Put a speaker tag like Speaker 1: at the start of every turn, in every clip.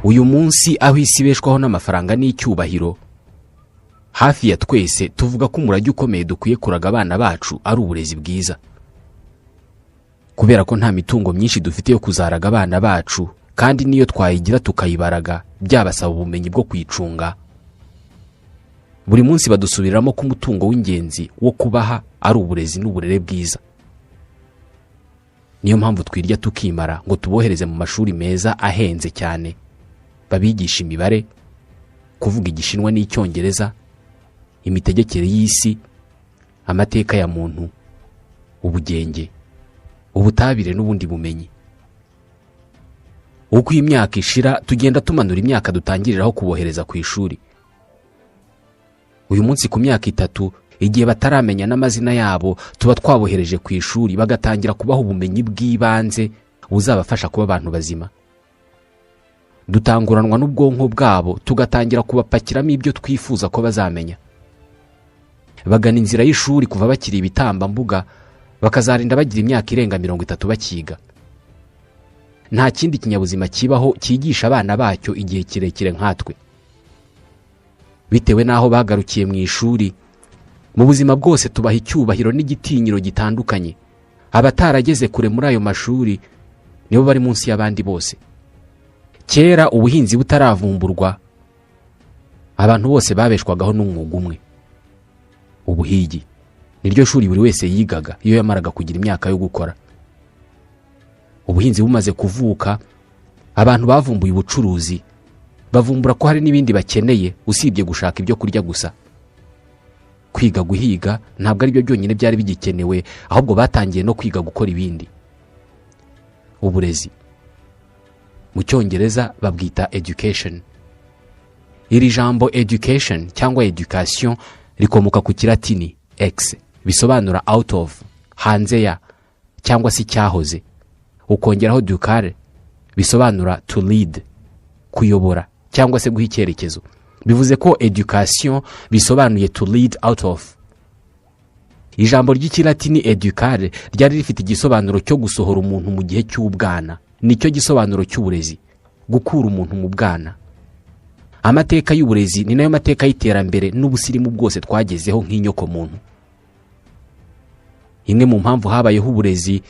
Speaker 1: uyu munsi aho isi ibeshwaho n'amafaranga n'icyubahiro, hafi ya twese tuvuga ko umurage ukomeye dukwiye kuraga abana bacu ari uburezi bwiza. Kubera ko nta mitungo myinshi dufite yo kuzaraga abana bacu, kandi niyo twayigira tukayibaraga byabasaba ubumenyi bwo kwicunga. Buri munsi badusubiramo ko umutungo w'ingenzi wo kubaha ari uburezi n'uburere bwiza. Niyo mpamvu twirya tukimara ngo tubohereze mu mashuri meza ahenze cyane, babigisha imibare, kuvuga Igishinwa n'Icyongereza, imitegekere y'isi, amateka ya muntu, ubugenge, ubutabire n'ubundi bumenyi. Uko imyaka ishira tugenda tumanura imyaka dutangiriraho kubohereza ku ishuri. Uyu munsi ku myaka 3, igihe bataramenya n'amazina yabo, tuba twabohereje ku ishuri bagatangira kubaho ubumenyi bw'ibanze buzabafasha kuba abantu bazima. Dutanguranwa n'ubwonko bwabo tugatangira kubapakiramo ibyo twifuza ko bazamenya. Bagana inzira y'ishuri kuva bakiri ibitambambuga, bakazarinda bagira imyaka irenga 30 bakiga. Nta kindi kinyabuzima kibaho cyigisha abana bacyo igihe kirekire nkatwe. Bitewe n'aho bagarukiye mu ishuri, mu buzima bwose tubaha icyubahiro n'igitinyiro gitandukanye. Abatarageze kure muri ayo mashuri nibo bari munsi y'abandi bose. Kera ubuhinzi butaravumburwa, abantu bose babeshwagaho n'umwuga umwe, ubuhigi. Niryo shuri buri wese yigaga iyo yamaraga kugira imyaka yo gukora. Ubuhinzi bumaze kuvuka, abantu bavumbuye ubucuruzi, bavumbura ko hari n'ibindi bakeneye usibye gushaka ibyo kurya gusa. Kwiga guhiga ntabwo ari byo byonyine byari bigikenewe, ahubwo batangiye no kwiga gukora ibindi. Uburezi mu Cyongereza babwita education. Iri jambo education cyangwa education rikomoka ku Kilatini ex, bisobanura out of, hanze ya, cyangwa se cyahoze. Ukongeraho ducare, bisobanura to lead, kuyobora cyangwa se guha icyerekezo. Bivuze ko education bisobanuye to lead out of. Ijambo ry'Ikilatini educare ryari rifite igisobanuro cyo gusohora umuntu mu gihe cy'ubwana. Nicyo gisobanuro cy'uburezi, gukura umuntu mu bwana. Amateka y'uburezi ni nayo mateka y'iterambere n'ubusirimu bwose twagezeho nk'inyoko muntu. Imwe mu mpamvu habayeho uburezi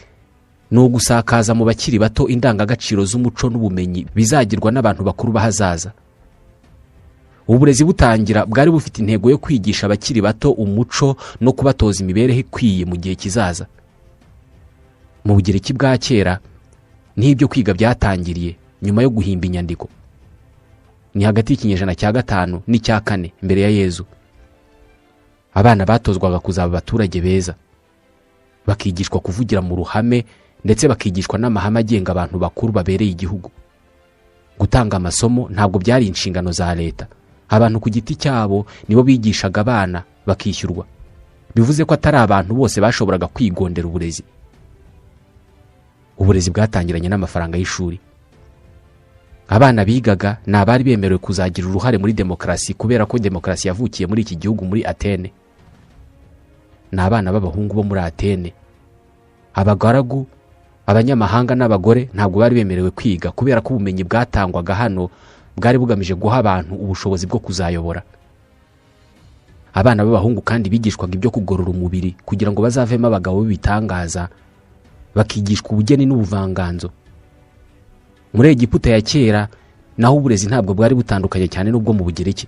Speaker 1: no gusakaza mu bakiri bato indangagaciro z'umuco n'ubumenyi bizagirwa n'abantu bakuru bahazaza. Uburezi butangira bwari bufite intego yo kwigisha abakiri bato umuco no kubatoza imibereho ikwiye mu gihe kizaza. Mu Bugereki bwa kera n'ibyo kwiga byatangiriye nyuma yo guhimba inyandiko. Ni hagati y'ikinyejana cya 5 n'icya 4 mbere ya Yezu. Abana batozwaga kuzaba abaturage beza, bakigishwa kuvugira mu ruhame, ndetse bakigishwa n'amahame agenga abantu bakuru babereye igihugu. Gutanga amasomo ntabwo byari inshingano za leta. Abantu ku giti cyabo nibo bigishaga abana bakishyurwa. Bivuze ko atari abantu bose bashoboraga kwigondera uburezi. Uburezi bwatangiranye n'amafaranga y'ishuri. Abana bigaga n'abari bemerewe kuzagira uruhare muri demokarasi, kubera ko demokarasi yavukiye muri iki gihugu muri Atene. N'abana b'abahungu bo muri Atene. Abagaragu, abanyamahanga n'abagore ntabwo bari bemerewe kwiga, kubera ko ubumenyi bwatangwaga hano bwari bugamije guha abantu ubushobozi bwo kuzayobora. Abana b'abahungu kandi bigishwaga ibyo kugorora umubiri kugira ngo bazavemo abagabo b'ibitangaza, bakigishwa ubugeni n'ubuvanganzo. Muri Egiputa ya kera naho uburezi ntabwo bwari butandukanye cyane n'ubwo mu Bugereki.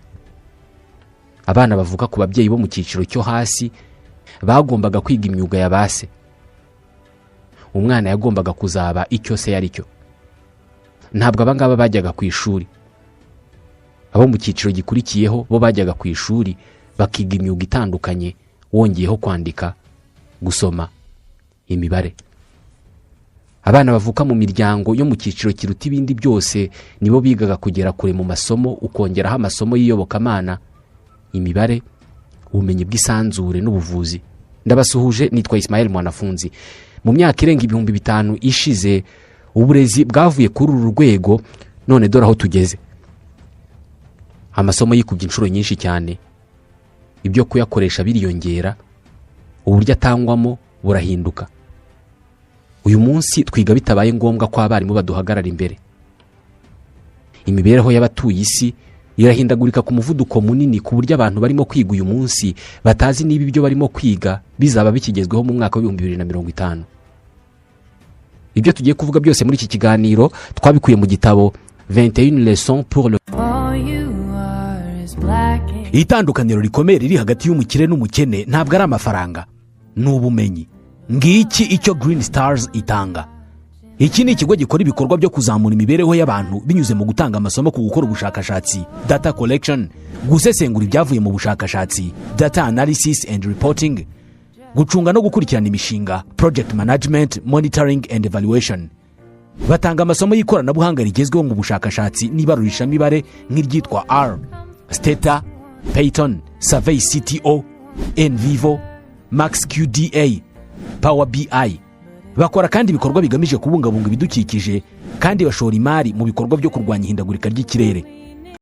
Speaker 1: Abana bavuka ku babyeyi bo mu cyiciro cyo hasi bagombaga kwiga imyuga ya base. Umwana yagombaga kuzaba icyo se yari cyo. Ntabwo abangaba bajyaga ku ishuri. Abo mu cyiciro gikurikiyeho bo bajyaga ku ishuri bakiga imyuga itandukanye, wongeyeho kwandika, gusoma, imibare. Abana bavuka mu miryango yo mu cyiciro kiruta ibindi byose nibo bigaga kugera kure mu masomo, ukongeraho amasomo y'iyobokamana, imibare, ubumenyi bw'isanzure n'ubuvuzi. Ndabasuhuje, nitwa Ismael Mwanafunzi. Mu myaka irenga 5,000 ishize uburezi bwavuye kuri uru rwego, none dore aho tugeze. Amasomo yikubye inshuro nyinshi cyane, ibyo kuyakoresha biriyongera, uburyo atangwamo burahinduka. Uyu munsi twiga bitabaye ngombwa ko abarimu baduhagarara imbere. imibereho y'abatuye isi irahindagurika ku muvuduko munini ku buryo abantu barimo kwiga uyu munsi batazi niba ibyo barimo kwiga bizaba bikigezweho mu mwaka wa 2050. Ibyo tugiye kuvuga byose muri iki kiganiro twabikuye mu gitabo 21 leçons pour le.
Speaker 2: Itandukaniro rikomeye riri hagati y'umukire n'umukene ntabwo ari amafaranga, ni ubumenyi. Ngiki icyo Green Stars itanga. Iki ni ikigo gikora ibikorwa byo kuzamura imibereho y'abantu binyuze mu gutanga amasomo ku gukora ubushakashatsi, data collection, gusesengura ibyavuye mu bushakashatsi, data analysis and reporting, gucunga no gukurikirana imishinga, project management, monitoring and evaluation. Batanga amasomo y'ikoranabuhanga rigezweho mu bushakashatsi n'ibarurishamibare nk'iryitwa R, Stata, Python, Survey CTO, NVivo, MaxQDA, Power BI. Bakora kandi ibikorwa bigamije kubungabunga ibidukikije kandi bashora imari mu bikorwa byo kurwanya ihindagurika ry'ikirere.